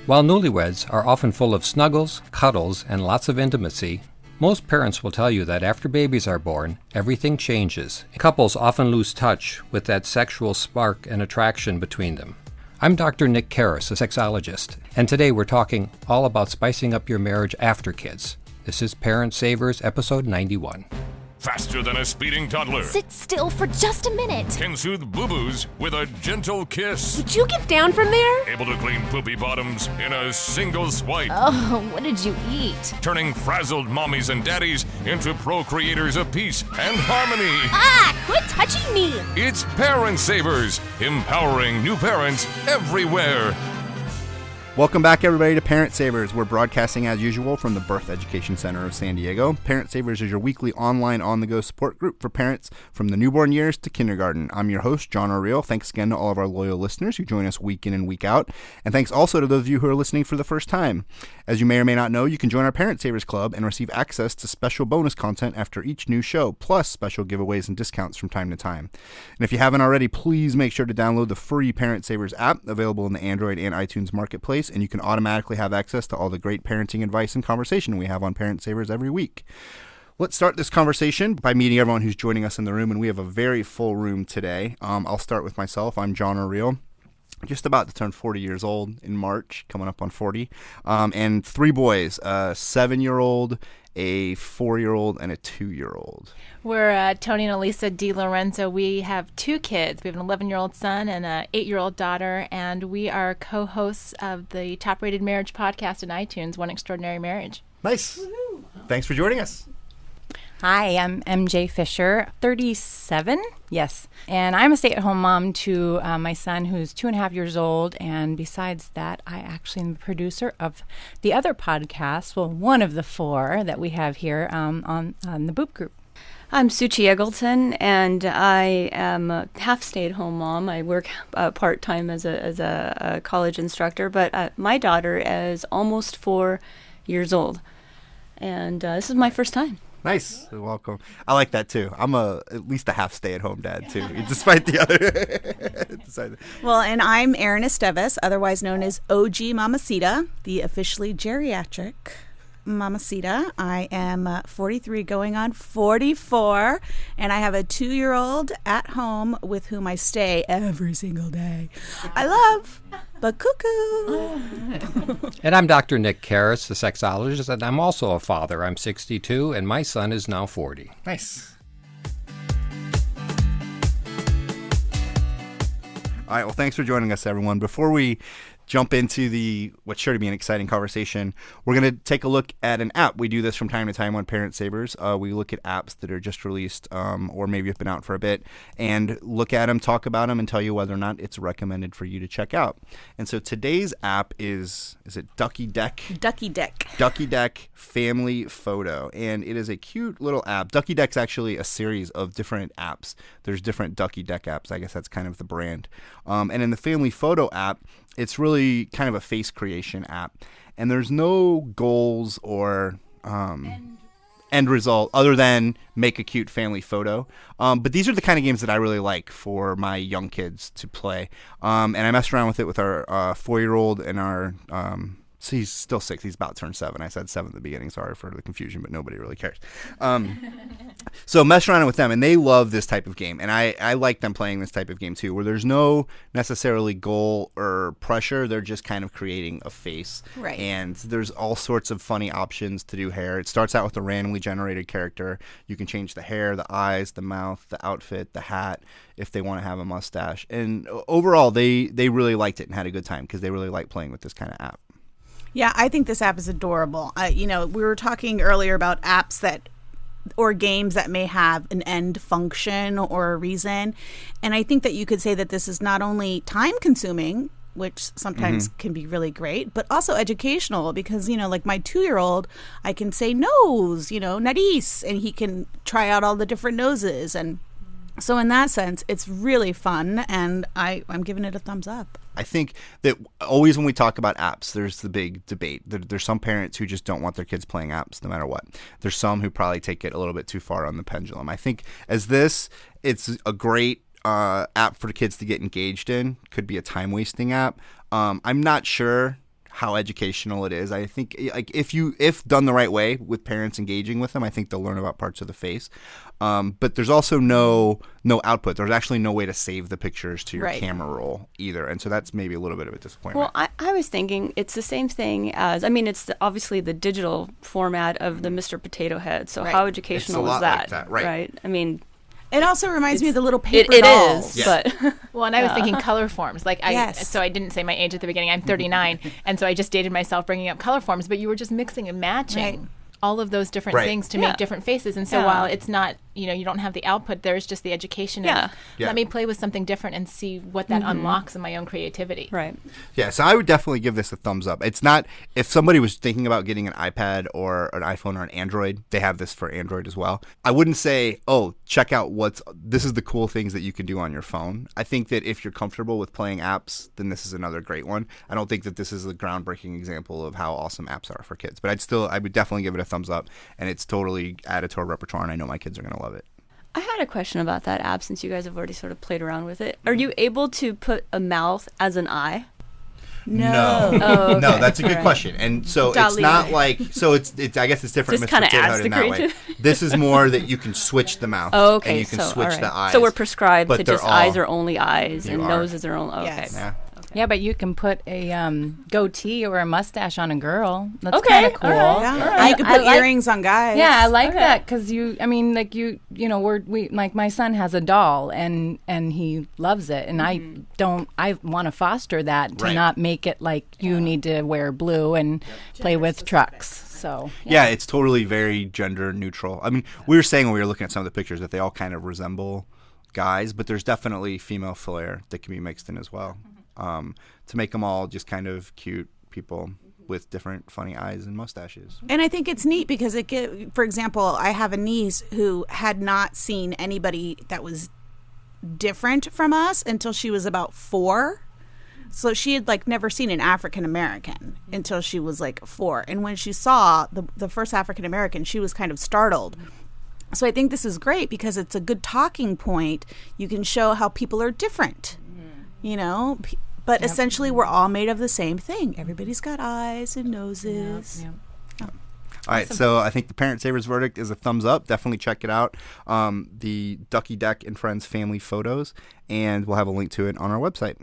While newlyweds are often full of snuggles, cuddles, and lots of intimacy, most parents will tell you that after babies are born, everything changes. Couples often lose touch with that sexual spark and attraction between them. I'm Dr. Nick Karras, a sexologist, and today we're talking all about spicing up your marriage after kids. This is Parent Savers, episode 91. Faster than a speeding toddler. Sit still for just a minute. Can soothe boo-boos with a gentle kiss. Would you get down from there? Able to clean poopy bottoms in a single swipe. Oh, what did you eat? Turning frazzled mommies and daddies into procreators of peace and harmony. Ah, quit touching me. It's Parent Savers, empowering new parents everywhere. Welcome back, everybody, to Parent Savers. We're broadcasting as usual from the Birth Education Center of San Diego. Parent Savers is your weekly online on-the-go support group for parents from the newborn years to kindergarten. I'm your host, John O'Reilly. Thanks again to all of our loyal listeners who join us week in and week out. And thanks also to those of you who are listening for the first time. As you may or may not know, you can join our Parent Savers Club and receive access to special bonus content after each new show, plus special giveaways and discounts from time to time. And if you haven't already, please make sure to download the free Parent Savers app available in the Android and iTunes marketplace, and you can automatically have access to all the great parenting advice and conversation we have on Parent Savers every week. Let's start this conversation by meeting everyone who's joining us in the room, and we have a very full room today. I'll start with myself. I'm John O'Reilly. Just about to turn 40 years old in March, coming up on 40, and three boys, a 7-year-old, a 4-year-old, and a 2-year-old. We're Tony and Elisa DiLorenzo. We have two kids. We have an 11-year-old son and an 8-year-old daughter, and we are co-hosts of the top-rated marriage podcast in iTunes, One Extraordinary Marriage. Nice. Woo-hoo. Thanks for joining us. Hi, I'm MJ Fisher, 37, yes. And I'm a stay-at-home mom to my son who's 2.5 years old. And besides that, I actually am the producer of the other podcast, well, one of the 4 that we have here on the Boob group. I'm Suchi Eggleton, and I am a half stay-at-home mom. I work part-time as a college instructor, but my daughter is almost 4 years old. And this is my first time. Nice. Welcome. I like that, too. I'm at least a half stay-at-home dad, too, despite the other. Well, and I'm Erin Estevez, otherwise known as OG Mamacita, the officially geriatric Mamacita. I am 43 going on 44, and I have a 2-year-old at home with whom I stay every single day. I love, but cuckoo. And I'm Dr. Nick Karras, the sexologist, and I'm also a father. I'm 62, and my son is now 40. Nice. All right, well, thanks for joining us, everyone. Before we jump into what's sure to be an exciting conversation, we're going to take a look at an app. We do this from time to time on Parent Savers. We look at apps that are just released or maybe have been out for a bit and look at them, talk about them, and tell you whether or not it's recommended for you to check out. And so today's app is it Ducky Deck? Ducky Deck. Ducky Deck Family Photo. And it is a cute little app. Ducky Deck's actually a series of different apps. There's different Ducky Deck apps. I guess that's kind of the brand. And in the Family Photo app, it's really kind of a face creation app, and there's no goals or end result other than make a cute family photo. But these are the kind of games that I really like for my young kids to play. And I messed around with it with our 4-year-old and our so he's still 6. He's about to turn 7. I said 7 at the beginning. Sorry for the confusion, but nobody really cares. So mess around with them, and they love this type of game. And I like them playing this type of game, too, where there's no necessarily goal or pressure. They're just kind of creating a face. Right. And there's all sorts of funny options to do hair. It starts out with a randomly generated character. You can change the hair, the eyes, the mouth, the outfit, the hat, if they want to have a mustache. And overall, they really liked it and had a good time because they really like playing with this kind of app. Yeah, I think this app is adorable. We were talking earlier about apps or games that may have an end function or a reason. And I think that you could say that this is not only time consuming, which sometimes can be really great, but also educational because, like my 2-year-old, I can say nose, nariz, and he can try out all the different noses. And so in that sense, it's really fun, and I'm giving it a thumbs up. I think that always when we talk about apps, there's the big debate. There's some parents who just don't want their kids playing apps no matter what. There's some who probably take it a little bit too far on the pendulum. I think it's a great app for kids to get engaged in. Could be a time-wasting app. I'm not sure how educational it is. I think like if done the right way with parents engaging with them, I think they'll learn about parts of the face. But there's also no output. There's actually no way to save the pictures to your camera roll either. And so that's maybe a little bit of a disappointment. Well, I was thinking it's the same thing as, I mean, it's obviously the digital format of the Mr. Potato Head. So how educational is that? Like that, right? I mean, it also reminds me of the little paper it dolls. It is, but well, and I was thinking color forms. So I didn't say my age at the beginning. I'm 39, and so I just dated myself bringing up color forms. But you were just mixing and matching all of those different things to make different faces. And so while it's not, you don't have the output, there's just the education of let me play with something different and see what that unlocks in my own creativity. Right. Yeah, so I would definitely give this a thumbs up. It's not, if somebody was thinking about getting an iPad or an iPhone or an Android, they have this for Android as well. I wouldn't say, oh, check out this is the cool things that you can do on your phone. I think that if you're comfortable with playing apps, then this is another great one. I don't think that this is a groundbreaking example of how awesome apps are for kids, but I would definitely give it a thumbs up, and it's totally added to our repertoire, and I know my kids are going to love it. I had a question about that app since you guys have already sort of played around with it. Are you able to put a mouth as an eye? No. Oh, okay. No, that's a good question. And so it's not like, so it's I guess it's different. Just kind of adds the creativity. This is more that you can switch the mouth. Oh, okay. And you can switch the eyes. So we're prescribed but to just eyes are only eyes and noses are only, okay. Yes. Yeah. Yeah, but you can put a goatee or a mustache on a girl. That's Okay, kind of cool. all right. Yeah. All right. And you can put earrings on guys. Yeah, I like that because we like my son has a doll and he loves it, and I want to foster that to not make it like you need to wear blue and play with trucks. So yeah, it's totally very gender neutral. I mean, we were saying when we were looking at some of the pictures that they all kind of resemble guys, but there's definitely female flair that can be mixed in as well. To make them all just kind of cute people with different funny eyes and mustaches. And I think it's neat because for example, I have a niece who had not seen anybody that was different from us until she was about 4. So she had never seen an African American until she was 4. And when she saw the first African American, she was kind of startled. So I think this is great because it's a good talking point. You can show how people are different, but essentially we're all made of the same thing. Everybody's got eyes and noses. Yeah. All right, so I think the Parent Savers verdict is a thumbs up. Definitely check it out. The Ducky Deck and Friends family photos, and we'll have a link to it on our website.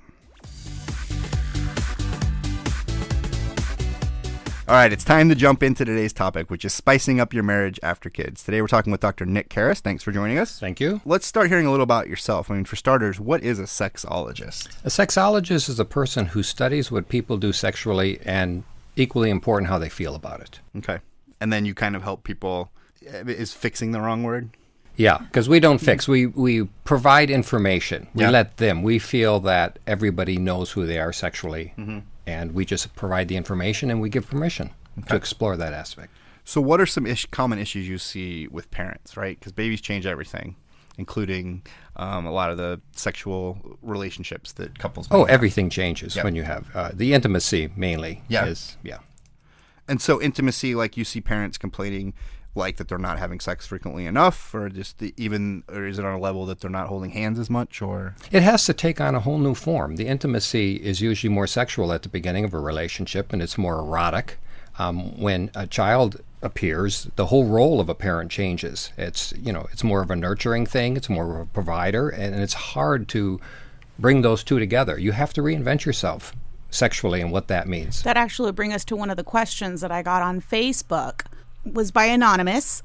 All right, it's time to jump into today's topic, which is spicing up your marriage after kids. Today we're talking with Dr. Nick Karras. Thanks for joining us. Thank you. Let's start hearing a little about yourself. I mean, for starters, what is a sexologist? A sexologist is a person who studies what people do sexually and, equally important, how they feel about it. Okay. And then you kind of help people. Is fixing the wrong word? Yeah, because we don't fix. We provide information. We feel that everybody knows who they are sexually, and we just provide the information and we give permission to explore that aspect. So what are some common issues you see with parents, right? Because babies change everything, including a lot of the sexual relationships that couples may have. Everything changes when you have the intimacy mainly. And so intimacy, you see parents complaining that they're not having sex frequently enough, or just or is it on a level that they're not holding hands as much, or? It has to take on a whole new form. The intimacy is usually more sexual at the beginning of a relationship, and it's more erotic. When a child appears, the whole role of a parent changes. It's more of a nurturing thing. It's more of a provider, and it's hard to bring those two together. You have to reinvent yourself sexually and what that means. That actually would bring us to one of the questions that I got on Facebook. Was by Anonymous.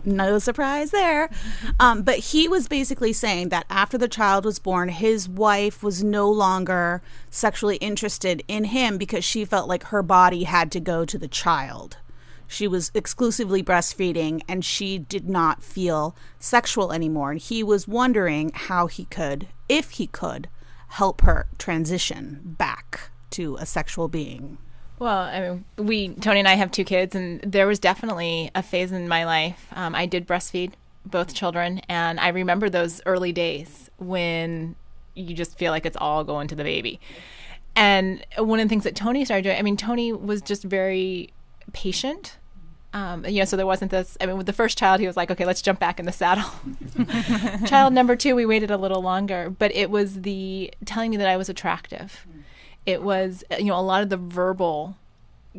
No surprise there. But he was basically saying that after the child was born, his wife was no longer sexually interested in him because she felt like her body had to go to the child. She was exclusively breastfeeding and she did not feel sexual anymore. And he was wondering how he could, if he could, help her transition back to a sexual being. Well, I mean, Tony and I have 2 kids, and there was definitely a phase in my life. I did breastfeed both children, and I remember those early days when you just feel like it's all going to the baby. And one of the things that Tony started doing, Tony was just very patient. So there wasn't this, with the first child, he was like, okay, let's jump back in the saddle. Child number 2, we waited a little longer, but it was the telling me that I was attractive. it was, a lot of the verbal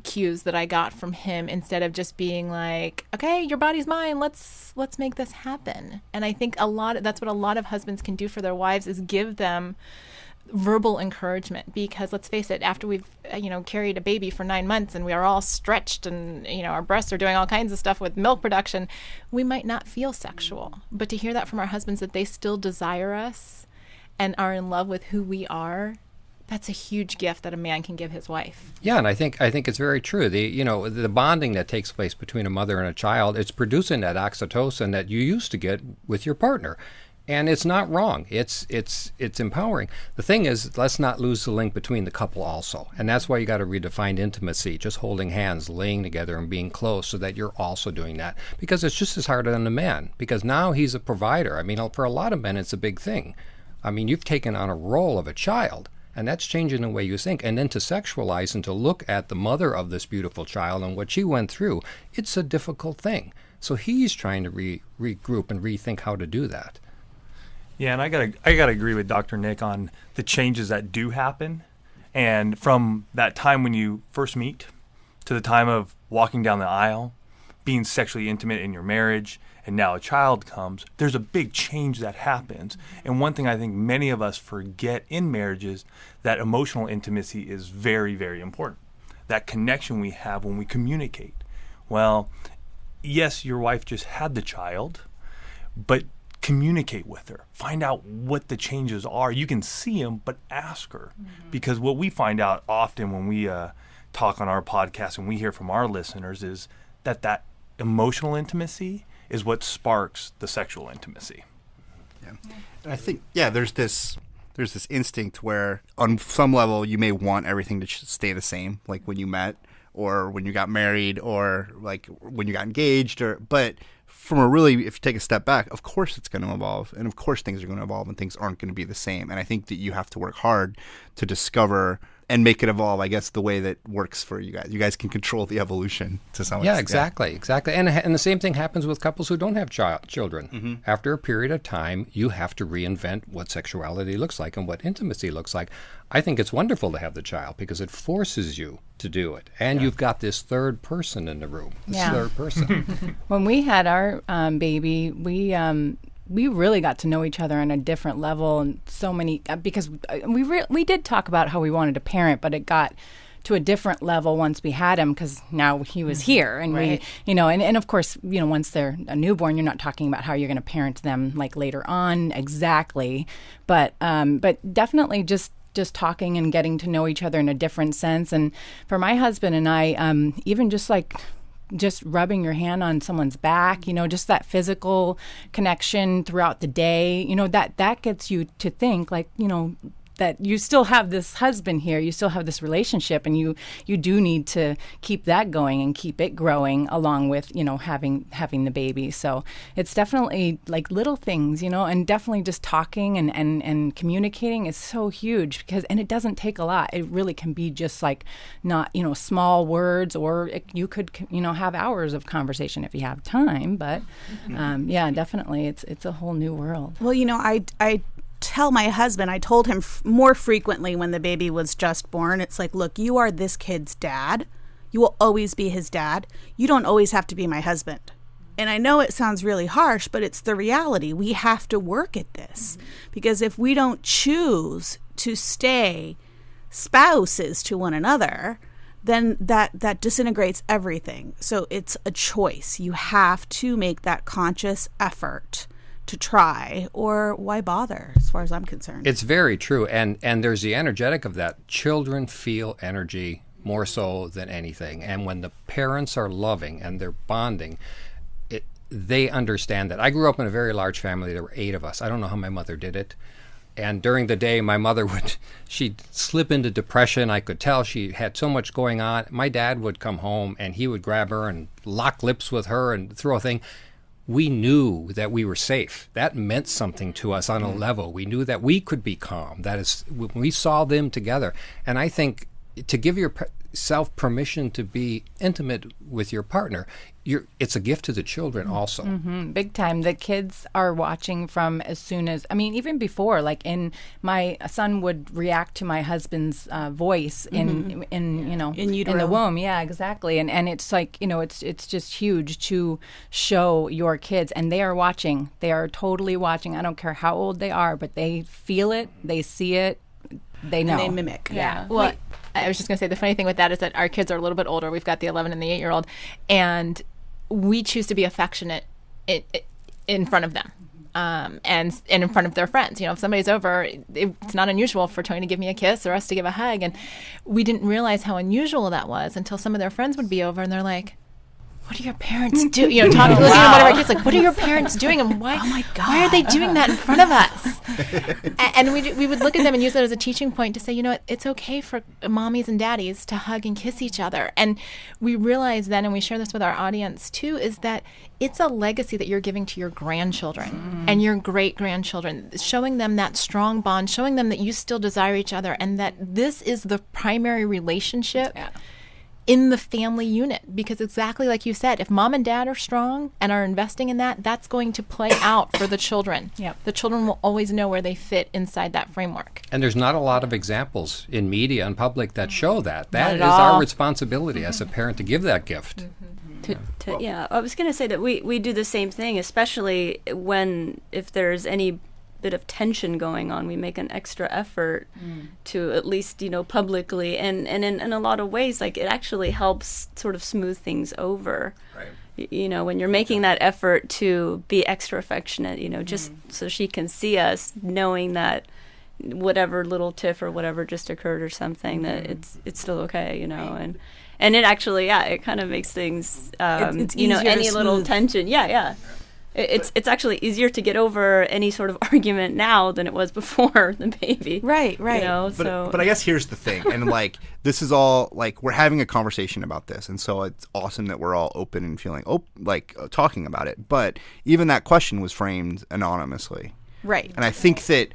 cues that I got from him, instead of just being like, okay, your body's mine, let's make this happen. And I think that's what a lot of husbands can do for their wives, is give them verbal encouragement. Because let's face it, after we've carried a baby for 9 months and we are all stretched and our breasts are doing all kinds of stuff with milk production, we might not feel sexual. But to hear that from our husbands, that they still desire us and are in love with who we are, that's a huge gift that a man can give his wife. Yeah, and I think it's very true. The bonding that takes place between a mother and a child, it's producing that oxytocin that you used to get with your partner. And it's not wrong. It's empowering. The thing is, let's not lose the link between the couple also. And that's why you got to redefine intimacy, just holding hands, laying together and being close, so that you're also doing that. Because it's just as hard on the man, because now he's a provider. I mean, for a lot of men, it's a big thing. I mean, you've taken on a role of a child. And that's changing the way you think. And then to sexualize and to look at the mother of this beautiful child and what she went through, it's a difficult thing. So he's trying to regroup and rethink how to do that. Yeah, and I gotta agree with Dr. Nick on the changes that do happen. And from that time when you first meet to the time of walking down the aisle, being sexually intimate in your marriage, and now a child comes, there's a big change that happens. And one thing I think many of us forget in marriages, that emotional intimacy is very, very important. That connection we have when we communicate. Well, yes, your wife just had the child, but communicate with her. Find out what the changes are. You can see them, but ask her. Because what we find out often when we talk on our podcast and we hear from our listeners is that emotional intimacy is what sparks the sexual intimacy. Yeah. And I think, there's this instinct where on some level you may want everything to stay the same, like when you met or when you got married or like when you got engaged, but from if you take a step back, of course it's going to evolve, and of course things are going to evolve and things aren't going to be the same. And I think that you have to work hard to discover and make it evolve, I guess, the way that works for you guys. You guys can control the evolution to some extent. Yeah, exactly. And the same thing happens with couples who don't have children. Mm-hmm. After a period of time, you have to reinvent what sexuality looks like and what intimacy looks like. I think it's wonderful to have the child because it forces you to do it. And you've got this third person in the room, third person. When we had our baby, we really got to know each other on a different level, and so many because we did talk about how we wanted to parent, but it got to a different level once we had him because now he was here, and right. and of course, once they're a newborn, you're not talking about how you're going to parent them like later on exactly, but definitely just talking and getting to know each other in a different sense. And for my husband and I, even just rubbing your hand on someone's back, just that physical connection throughout the day, that gets you to think like, that you still have this husband here, you still have this relationship, and you do need to keep that going and keep it growing along with, having the baby. So it's definitely like little things, and definitely just talking and communicating is so huge and it doesn't take a lot. It really can be just like not, small words, or you could, have hours of conversation if you have time. But definitely it's a whole new world. Well, I tell my husband, I told him more frequently when the baby was just born, it's like, look, you are this kid's dad. You will always be his dad. You don't always have to be my husband. And I know it sounds really harsh, but it's the reality. We have to work at this because if we don't choose to stay spouses to one another, then that disintegrates everything. So it's a choice. You have to make that conscious effort to try, or why bother, as far as I'm concerned. It's very true. And there's the energetic of that. Children feel energy more so than anything. And when the parents are loving and they're bonding, they understand that. I grew up in a very large family. There were 8 of us. I don't know how my mother did it. And during the day, my mother she'd slip into depression. I could tell she had so much going on. My dad would come home and he would grab her and lock lips with her and throw a thing. We knew that we were safe. That meant something to us on a level. We knew that we could be calm. That is, when we saw them together. And I think to give self-permission to be intimate with your partner. It's a gift to the children also. Big time. The kids are watching from as soon as, I mean, even before, like my son would react to my husband's voice in utero. in the womb. Yeah, exactly. And it's like, it's just huge to show your kids, and they are watching. They are totally watching. I don't care how old they are, but they feel it, they see it, they know. And they mimic. Yeah. Well, I was just going to say the funny thing with that is that our kids are a little bit older. We've got the 11 and the 8-year-old, and we choose to be affectionate in front of them, and in front of their friends. If somebody's over, it's not unusual for Tony to give me a kiss or us to give a hug, and we didn't realize how unusual that was until some of their friends would be over, and they're like, what are your parents doing? Talking to one of our kids, like, what are your parents doing? And why? Oh my God! Why are they doing that in front of us? And we would look at them and use that as a teaching point to say, it's okay for mommies and daddies to hug and kiss each other. And we realize then, and we share this with our audience too, is that it's a legacy that you're giving to your grandchildren and your great grandchildren, showing them that strong bond, showing them that you still desire each other, and that this is the primary relationship. Yeah. In the family unit, because exactly like you said, if mom and dad are strong and are investing in that, that's going to play out for the children. Yep. The children will always know where they fit inside that framework. And there's not a lot of examples in media and public that show that. That is our responsibility as a parent to give that gift. Yeah, I was going to say that we do the same thing, especially if there's any bit of tension going on, we make an extra effort to at least publicly, and in a lot of ways, like, it actually helps sort of smooth things over. Right. When you're making that effort to be extra affectionate, just so she can see us, knowing that whatever little tiff or whatever just occurred or something, that it's still okay, and it actually, it kind of makes things it's any little tension, It's actually easier to get over any sort of argument now than it was before the baby. Right. But I guess here's the thing, and this is all we're having a conversation about this, and so it's awesome that we're all open and feeling talking about it. But even that question was framed anonymously, right? And I think that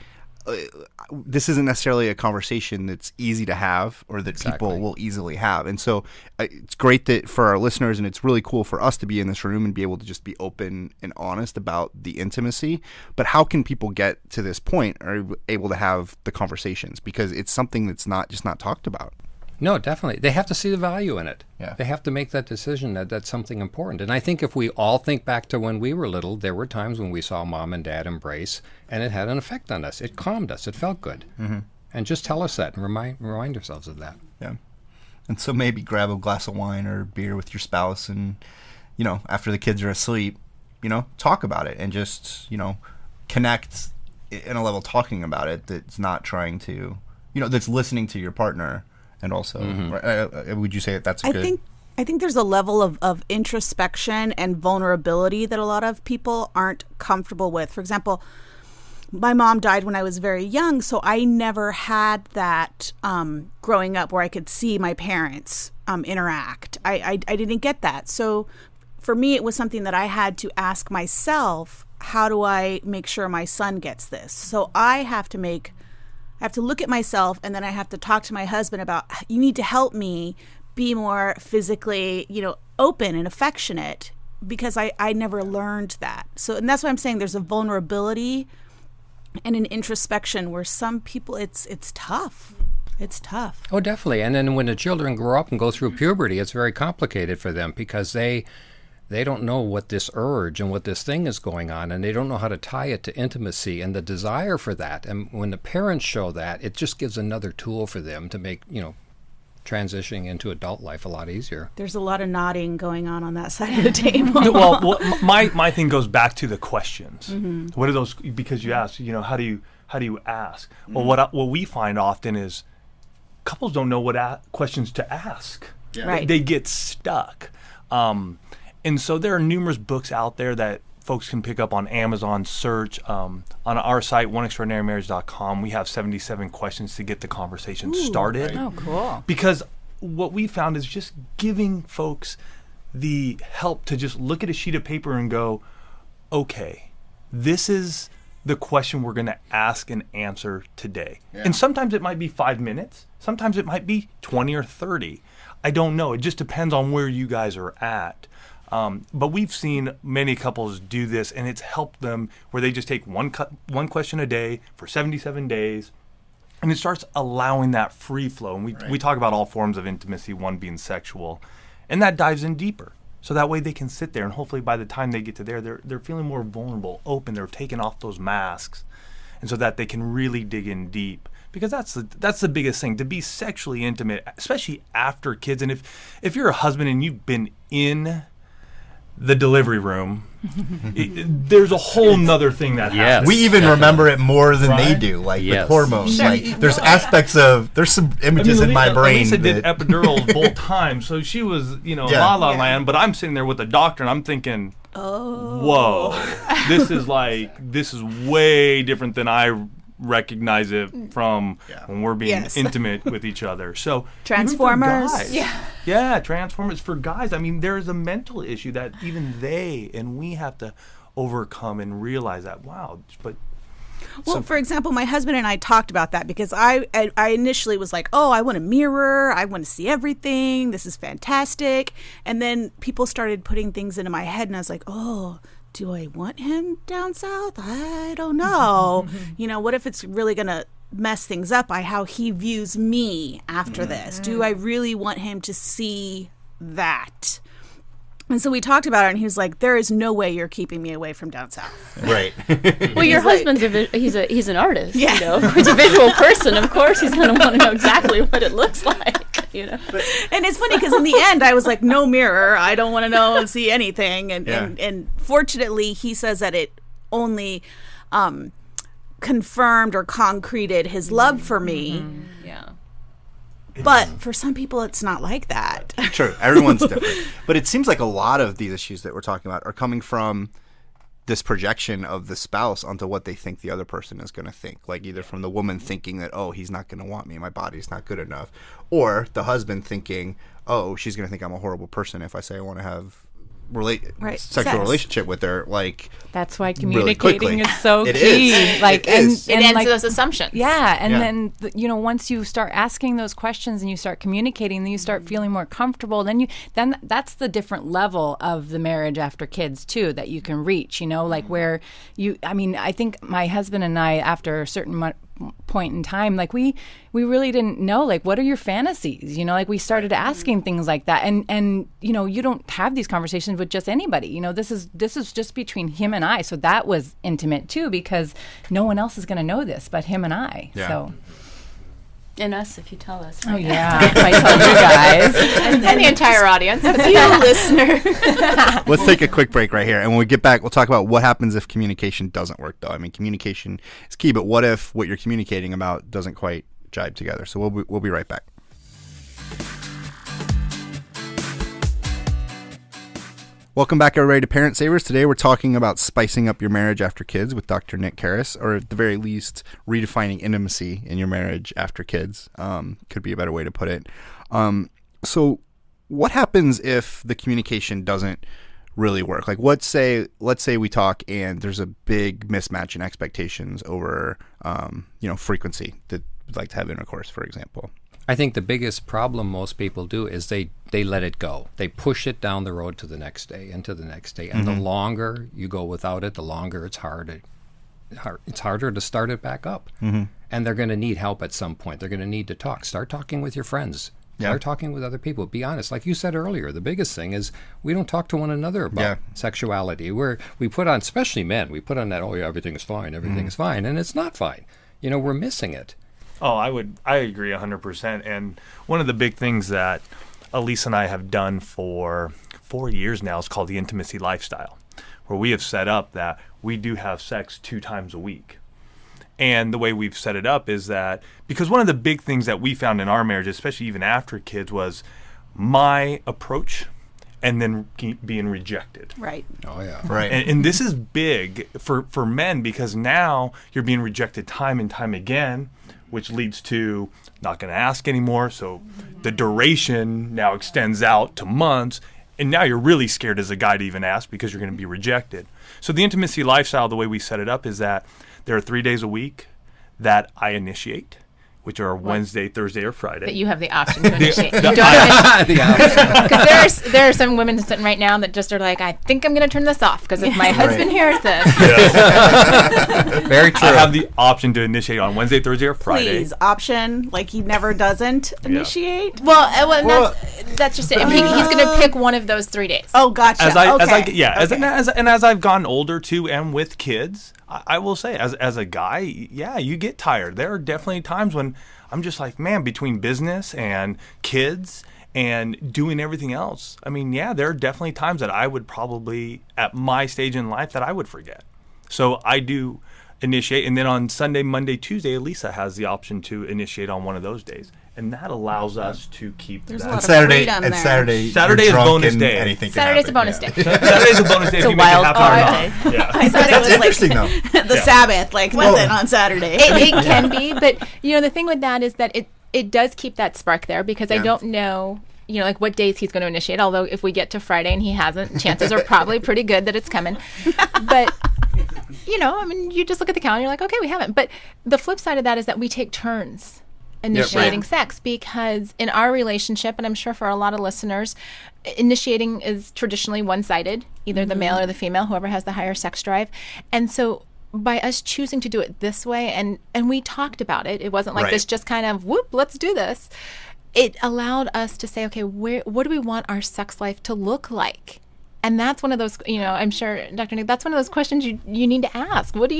this isn't necessarily a conversation that's easy to have or that people will easily have. And so it's great that for our listeners, and it's really cool for us to be in this room and be able to just be open and honest about the intimacy. But how can people get to this point, or able to have the conversations? Because it's something that's not talked about. No, definitely. They have to see the value in it. Yeah. They have to make that decision that that's something important. And I think if we all think back to when we were little, there were times when we saw mom and dad embrace, and it had an effect on us. It calmed us. It felt good. Mm-hmm. And just tell us that and remind ourselves of that. Yeah. And so maybe grab a glass of wine or beer with your spouse and, after the kids are asleep, talk about it and just, connect in a level talking about it that's not trying to, that's listening to your partner. And also, would you say that that's good? I think there's a level of introspection and vulnerability that a lot of people aren't comfortable with. For example, my mom died when I was very young, so I never had that growing up where I could see my parents interact. I didn't get that. So for me, it was something that I had to ask myself, how do I make sure my son gets this? So I have to look at myself, and then I have to talk to my husband about, you need to help me be more physically, open and affectionate, because I never learned that. So, and that's why I'm saying there's a vulnerability and an introspection where some people, it's tough. It's tough. Oh, definitely. And then when the children grow up and go through puberty, it's very complicated for them because they don't know what this urge and what this thing is going on, and they don't know how to tie it to intimacy and the desire for that. And when the parents show that, it just gives another tool for them to make, transitioning into adult life a lot easier. There's a lot of nodding going on that side of the table. Well, my thing goes back to the questions. Mm-hmm. What are those? Because you asked, how do you ask? Mm-hmm. Well, what we find often is couples don't know what questions to ask. Yeah. Right. They get stuck. And so there are numerous books out there that folks can pick up on Amazon search. On our site, oneextraordinarymarriage.com, we have 77 questions to get the conversation started. Right. Oh, cool. Because what we found is just giving folks the help to just look at a sheet of paper and go, okay, this is the question we're going to ask and answer today. Yeah. And sometimes it might be 5 minutes. Sometimes it might be 20 or 30. I don't know. It just depends on where you guys are at. But we've seen many couples do this, and it's helped them where they just take one question a day for 77 days, and it starts allowing that free flow. And we talk about all forms of intimacy, one being sexual, and that dives in deeper. So that way they can sit there, and hopefully by the time they get to there, they're feeling more vulnerable, open. They're taking off those masks, and so that they can really dig in deep. Because that's the biggest thing, to be sexually intimate, especially after kids. And if you're a husband and you've been in the delivery room, there's a whole nother thing that happens. We even remember it more than they do, like with hormones. Sure. Like there's aspects of, there's some images in my brain. Lisa did epidurals both times, so she was, La La Land, but I'm sitting there with the doctor and I'm thinking, whoa, this is way different than I recognize it from when we're being intimate with each other. So Transformers. Transformers for guys. I mean, there's a mental issue that even they and we have to overcome and realize that. Wow, but. Well, for example, my husband and I talked about that because I initially was like, oh, I want a mirror. I want to see everything. This is fantastic. And then people started putting things into my head, and I was like, oh, do I want him down south? I don't know. What if it's really going to mess things up by how he views me after this? Do I really want him to see that? And so we talked about it, and he was like, there is no way you're keeping me away from down south. Right. Well, your husband's he's an artist. Yeah. He's a visual person. Of course he's going to want to know exactly what it looks like. And it's funny because in the end I was like, no mirror. I don't want to know and see anything. And fortunately he says that it only confirmed or concreted his love for me. Yeah. But for some people, it's not like that. True. Everyone's different. But it seems like a lot of these issues that we're talking about are coming from this projection of the spouse onto what they think the other person is going to think. Like either from the woman thinking that, oh, he's not going to want me, my body's not good enough. Or the husband thinking, oh, she's going to think I'm a horrible person if I say I want to have sexual relationship with her, like that's why communicating is so it key. Is. Like it is. It ends those assumptions. Yeah, and then once you start asking those questions and you start communicating, then you start feeling more comfortable. Then that's the different level of the marriage after kids too that you can reach. Like where I think my husband and I, after a certain point in time, like we really didn't know, like, what are your fantasies? Like we started asking things like that, and you don't have these conversations with just anybody. This is just between him and I. So that was intimate too, because no one else is going to know this but him and I. Yeah. So. And us, if you tell us. Right? Oh, yeah. If I tell you guys. and the entire audience. A few listeners. Let's take a quick break right here. And when we get back, we'll talk about what happens if communication doesn't work, though. I mean, communication is key, but what if what you're communicating about doesn't quite jibe together? So we'll be right back. Welcome back, everybody, to Parent Savers. Today we're talking about spicing up your marriage after kids with Dr. Nick Karras, or at the very least, redefining intimacy in your marriage after kids. Could be a better way to put it. So what happens if the communication doesn't really work? Like, let's say we talk and there's a big mismatch in expectations over, frequency that we'd like to have intercourse, for example. I think the biggest problem most people do is they let it go. They push it down the road to the next day and to the next day. And the longer you go without it, the longer it's harder to start it back up. And they're going to need help at some point. They're going to need to talk. Start talking with your friends. Start talking with other people. Be honest. Like you said earlier, the biggest thing is we don't talk to one another about sexuality. We put on, especially men, we put on that, oh, yeah, everything is fine, everything is fine. And it's not fine. We're missing it. Oh, I agree 100%. And one of the big things that Elise and I have done for 4 years now is called the intimacy lifestyle, where we have set up that we do have sex 2 times a week. And the way we've set it up is that, because one of the big things that we found in our marriage, especially even after kids, was my approach and then being rejected. Right. Oh, yeah. Right. And this is big for men, because now you're being rejected time and time again, which leads to not going to ask anymore. So the duration now extends out to months. And now you're really scared as a guy to even ask because you're going to be rejected. So the intimacy lifestyle, the way we set it up is that there are 3 days a week that I initiate, which are Wednesday, Thursday, or Friday. That you have the option to initiate. The- You don't because there are some women sitting right now that just are like, I think I'm going to turn this off because if my husband hears this. Very true. I have the option to initiate on Wednesday, Thursday, or Friday. Please, option, like he never doesn't initiate. Well, that's just it. He's going to pick one of those 3 days. Oh, gotcha. As I've gotten older too, and with kids, I will say, as a guy, you get tired. There are definitely times when I'm just like, man, between business and kids and doing everything else. I mean, there are definitely times that I would probably, at my stage in life, that I would forget. So I do initiate, and then on Sunday, Monday, Tuesday, Elisa has the option to initiate on one of those days. And that allows us to keep There's that. a lot of freedom there. Saturday is bonus day. Anything can Saturday's a happen, bonus day. Saturday's a bonus day. It's if a you make it wild half hour card long. day. Yeah. I thought That's it was interesting, though. like the Sabbath, like nothing on Saturday. It can be, but the thing with that is that it does keep that spark there because I don't know, like what days he's going to initiate. Although if we get to Friday and he hasn't, chances are probably pretty good that it's coming. But you just look at the calendar, you're like, okay, we haven't. But the flip side of that is that we take turns initiating sex, because in our relationship, and I'm sure for a lot of listeners, initiating is traditionally one-sided, either the male or the female, whoever has the higher sex drive. And so by us choosing to do it this way, and we talked about it, it wasn't like this just kind of, whoop, let's do this. It allowed us to say, okay, what do we want our sex life to look like? And that's one of those, I'm sure, Dr. Nick, that's one of those questions you need to ask. What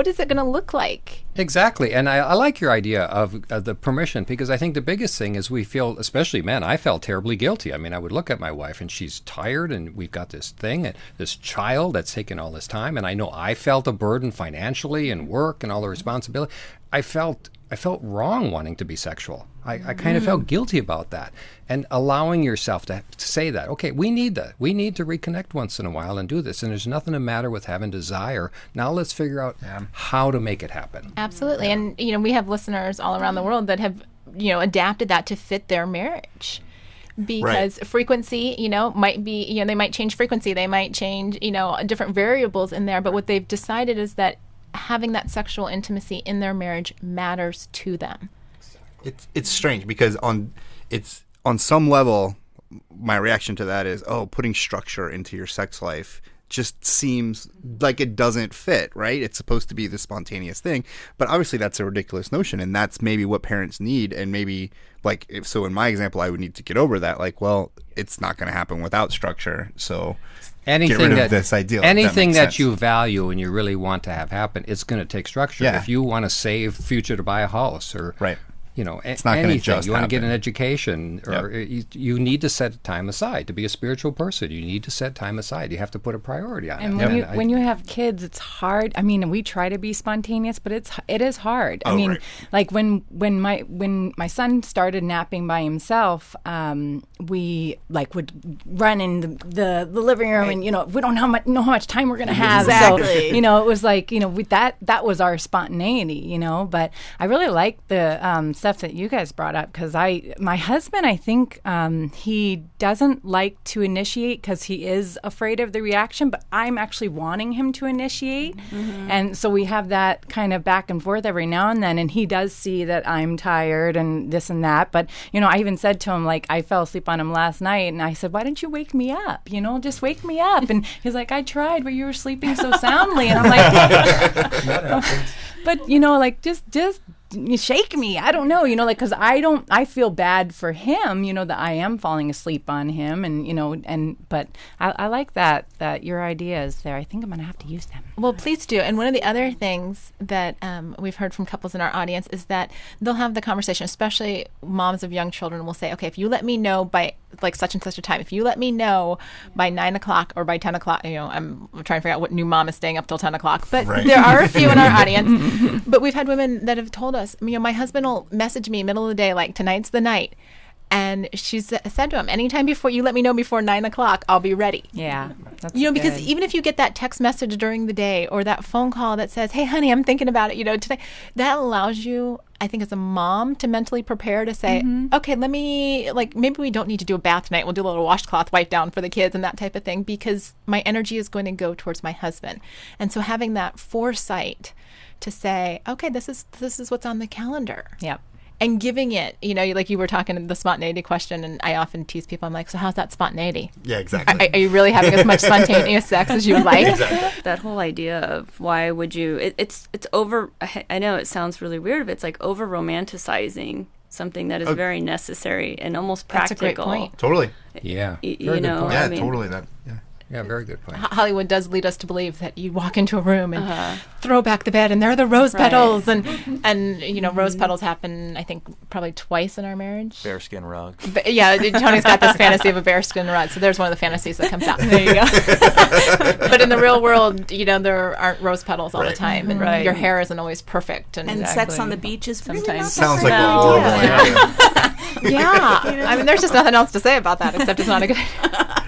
is it going to look like? Exactly. And I like your idea of the permission, because I think the biggest thing is we feel, especially men, I felt terribly guilty. I mean, I would look at my wife and she's tired and we've got this thing, and this child that's taken all this time. And I know I felt a burden financially and work and all the responsibility. I felt wrong wanting to be sexual. I kind of felt guilty about that. And allowing yourself to say that, okay, we need that. We need to reconnect once in a while and do this. And there's nothing the matter with having desire. Now let's figure out how to make it happen. Absolutely. And, we have listeners all around the world that have, adapted that to fit their marriage. Because frequency, might be, they might change frequency. They might change, different variables in there. But what they've decided is that having that sexual intimacy in their marriage matters to them. It's strange because on some level, my reaction to that is, putting structure into your sex life just seems like it doesn't fit, right? It's supposed to be the spontaneous thing, but obviously that's a ridiculous notion, and that's maybe what parents need. And maybe, so in my example, I would need to get over that. It's not going to happen without structure, so get rid of this ideal. Anything that you value and you really want to have happen, it's going to take structure. Yeah. If you want to save future to buy a house, or it's not going to just you want to get happen. an education, or you need to set time aside to be a spiritual person. You need to set time aside. You have to put a priority on and it. when you have kids, it's hard. I mean, we try to be spontaneous, but it is hard. I mean, like when my son started napping by himself, we would run in the living room, and we don't know how much time we're going to have. Exactly. So it was like that was our spontaneity. But I really like the stuff that you guys brought up, because my husband, I think he doesn't like to initiate because he is afraid of the reaction, but I'm actually wanting him to initiate. And so we have that kind of back and forth every now and then, and he does see that I'm tired and this and that. But I even said to him, I fell asleep on him last night, and I said, why didn't you wake me up? Just wake me up. And he's like, I tried, but you were sleeping so soundly. And I'm like, but just shake me. I don't know, because I feel bad for him, that I am falling asleep on him, but I like that your idea is there. I think I'm going to have to use them. Well, please do. And one of the other things that we've heard from couples in our audience is that they'll have the conversation, especially moms of young children will say, okay, if you let me know by such and such a time, if you let me know by 9 o'clock or by 10 o'clock, I'm trying to figure out what new mom is staying up till 10 o'clock, but there are a few in our audience. But we've had women that have told us, my husband will message me middle of the day, like, tonight's the night. And she said to him, anytime before you let me know before 9 o'clock, I'll be ready. Yeah. That's because good. even if you get that text message during the day or that phone call that says, hey, honey, I'm thinking about it, today, that allows you, I think, as a mom to mentally prepare to say, okay, let me, maybe we don't need to do a bath tonight. We'll do a little washcloth wipe down for the kids and that type of thing, because my energy is going to go towards my husband. And so having that foresight to say, okay, this is what's on the calendar. Yep. And giving it, like you were talking the spontaneity question, and I often tease people. I'm like, so how's that spontaneity? Yeah, exactly. Are you really having as much spontaneous sex as you would like? Exactly. That whole idea of why would you? It's over. I know it sounds really weird, but it's like over romanticizing something that is very necessary and almost practical. That's a great point. Totally. Yeah. You Very good know, point. Yeah, I mean, totally. That. Yeah. Yeah, very good point. Hollywood does lead us to believe that you walk into a room and throw back the bed and there are the rose petals and rose petals happen, I think, probably twice in our marriage. Bearskin rug. But, yeah, Tony's got this fantasy of a bearskin rug, so there's one of the fantasies that comes out. There you go. But in the real world, there aren't rose petals all the time, and your hair isn't always perfect. And sex on the beach is sometimes sounds like a horrible idea. Yeah. I mean, there's just nothing else to say about that except it's not a good idea.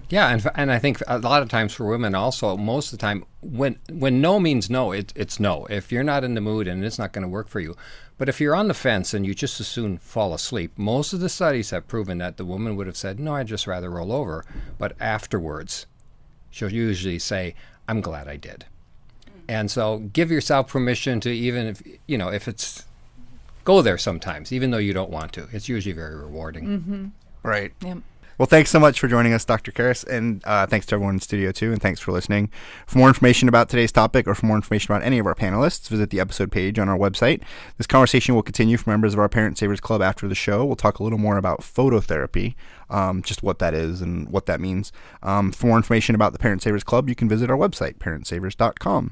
Yeah, and I think a lot of times for women also, most of the time, when no means no, it's no. If you're not in the mood and it's not going to work for you. But if you're on the fence and you just as soon fall asleep, most of the studies have proven that the woman would have said, no, I'd just rather roll over. But afterwards, she'll usually say, I'm glad I did. And so give yourself permission to, even if it's, go there sometimes, even though you don't want to. It's usually very rewarding. Mm-hmm. Right. Yep. Well, thanks so much for joining us, Dr. Karras, and thanks to everyone in the studio, too, and thanks for listening. For more information about today's topic or for more information about any of our panelists, visit the episode page on our website. This conversation will continue for members of our Parent Savers Club after the show. We'll talk a little more about phototherapy, just what that is and what that means. For more information about the Parent Savers Club, you can visit our website, parentsavers.com.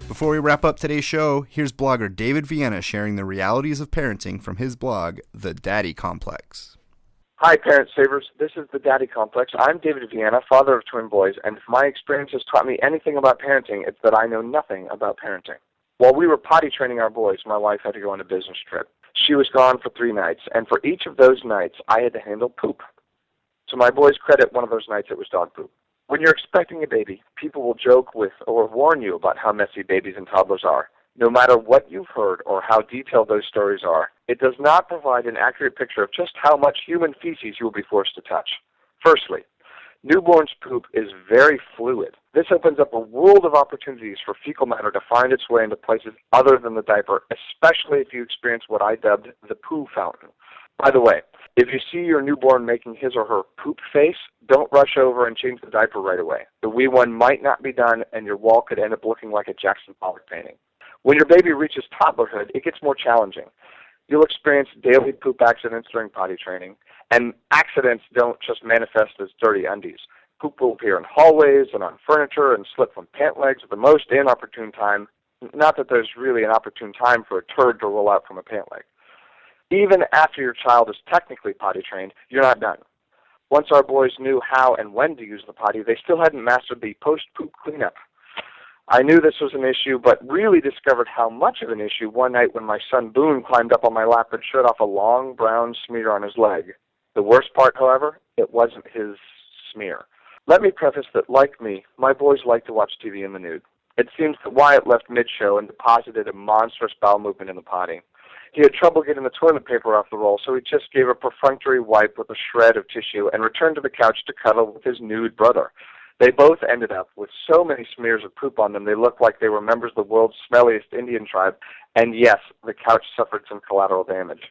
Before we wrap up today's show, here's blogger David Vienna sharing the realities of parenting from his blog, The Daddy Complex. Hi, Parent Savers. This is The Daddy Complex. I'm David Vienna, father of twin boys, and if my experience has taught me anything about parenting, it's that I know nothing about parenting. While we were potty training our boys, my wife had to go on a business trip. She was gone for 3 nights, and for each of those nights, I had to handle poop. To my boys' credit, one of those nights it was dog poop. When you're expecting a baby, people will joke with or warn you about how messy babies and toddlers are. No matter what you've heard or how detailed those stories are, it does not provide an accurate picture of just how much human feces you will be forced to touch. Firstly, newborns' poop is very fluid. This opens up a world of opportunities for fecal matter to find its way into places other than the diaper, especially if you experience what I dubbed the poo fountain. By the way, if you see your newborn making his or her poop face, don't rush over and change the diaper right away. The wee one might not be done, and your wall could end up looking like a Jackson Pollock painting. When your baby reaches toddlerhood, it gets more challenging. You'll experience daily poop accidents during potty training, and accidents don't just manifest as dirty undies. Poop will appear in hallways and on furniture and slip from pant legs at the most inopportune time. Not that there's really an opportune time for a turd to roll out from a pant leg. Even after your child is technically potty trained, you're not done. Once our boys knew how and when to use the potty, they still hadn't mastered the post-poop cleanup. I knew this was an issue, but really discovered how much of an issue one night when my son Boone climbed up on my lap and showed off a long brown smear on his leg. The worst part, however, it wasn't his smear. Let me preface that, like me, my boys like to watch TV in the nude. It seems that Wyatt left mid-show and deposited a monstrous bowel movement in the potty. He had trouble getting the toilet paper off the roll, so he just gave a perfunctory wipe with a shred of tissue and returned to the couch to cuddle with his nude brother. They both ended up with so many smears of poop on them they looked like they were members of the world's smelliest Indian tribe, and yes, the couch suffered some collateral damage.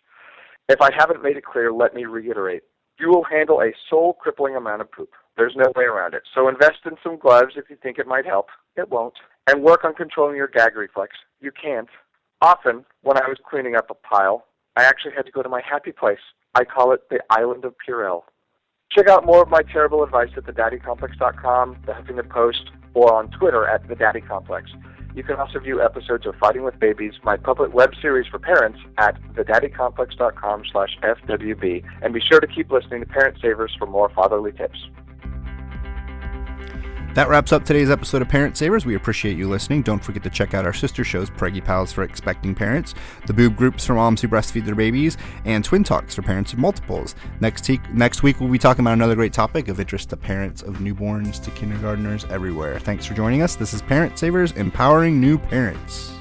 If I haven't made it clear, let me reiterate. You will handle a soul-crippling amount of poop. There's no way around it. So invest in some gloves if you think it might help. It won't. And work on controlling your gag reflex. You can't. Often, when I was cleaning up a pile, I actually had to go to my happy place. I call it the Island of Purell. Check out more of my terrible advice at thedaddycomplex.com, The Huffington Post, or on Twitter at thedaddycomplex. You can also view episodes of Fighting with Babies, my public web series for parents, at thedaddycomplex.com/FWB, and be sure to keep listening to Parent Savers for more fatherly tips. That wraps up today's episode of Parent Savers. We appreciate you listening. Don't forget to check out our sister shows, Preggie Pals for expecting parents, the Boob groups for moms who breastfeed their babies, and Twin Talks for parents of multiples. Next week, we'll be talking about another great topic of interest to parents of newborns to kindergartners everywhere. Thanks for joining us. This is Parent Savers, empowering new parents.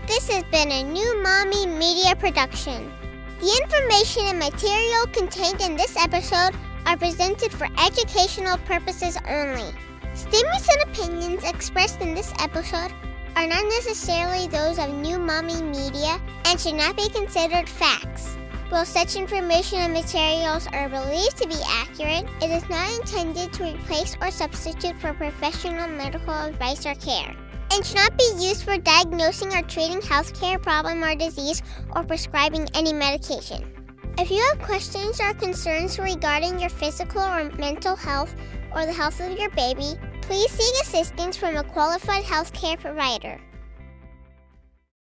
This has been a New Mommy Media production. The information and material contained in this episode are presented for educational purposes only. Statements and opinions expressed in this episode are not necessarily those of New Mommy Media and should not be considered facts. While such information and materials are believed to be accurate, it is not intended to replace or substitute for professional medical advice or care, and should not be used for diagnosing or treating healthcare problem or disease or prescribing any medication. If you have questions or concerns regarding your physical or mental health or the health of your baby, please seek assistance from a qualified healthcare provider.